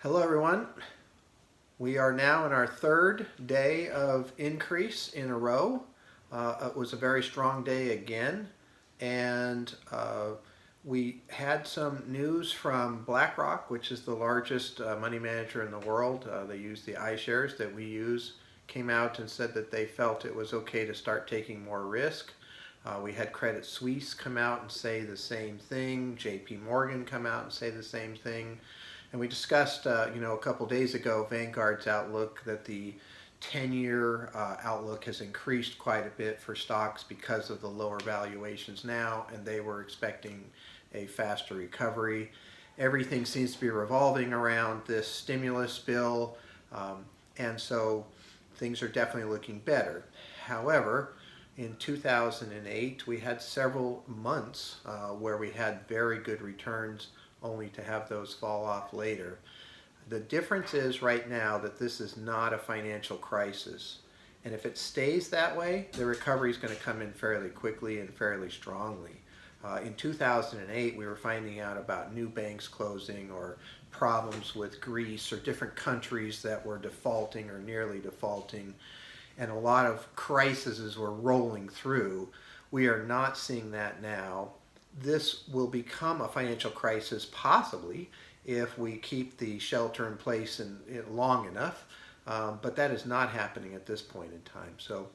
Hello everyone. We are now in our third day of increase in a row. It was a very strong day again, and we had some news from BlackRock, which is the largest money manager in the world. They use the iShares that we use. Came out and said that they felt it was okay to start taking more risk. We had Credit Suisse come out and say the same thing. JP Morgan come out and say the same thing. And we discussed, a couple days ago, Vanguard's outlook that the 10-year outlook has increased quite a bit for stocks because of the lower valuations now, and they were expecting a faster recovery. Everything seems to be revolving around this stimulus bill, and so things are definitely looking better. However, in 2008, we had several months where we had very good returns only to have those fall off later. The difference is right now that this is not a financial crisis. And if it stays that way, the recovery is going to come in fairly quickly and fairly strongly. In 2008, we were finding out about new banks closing or problems with Greece or different countries that were defaulting or nearly defaulting, and a lot of crises were rolling through. We are not seeing that now. This will become a financial crisis possibly if we keep the shelter in place long enough, but that is not happening at this point in time. So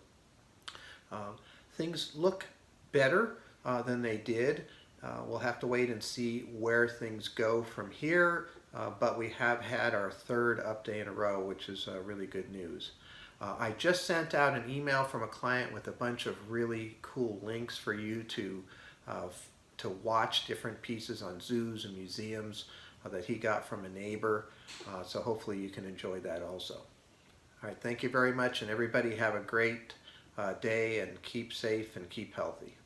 things look better than they did. We'll have to wait and see where things go from here, but we have had our third up day in a row, which is really good news. I just sent out an email from a client with a bunch of really cool links for you to watch different pieces on zoos and museums that he got from a neighbor. So hopefully you can enjoy that also. All right, thank you very much, and everybody have a great day and keep safe and keep healthy.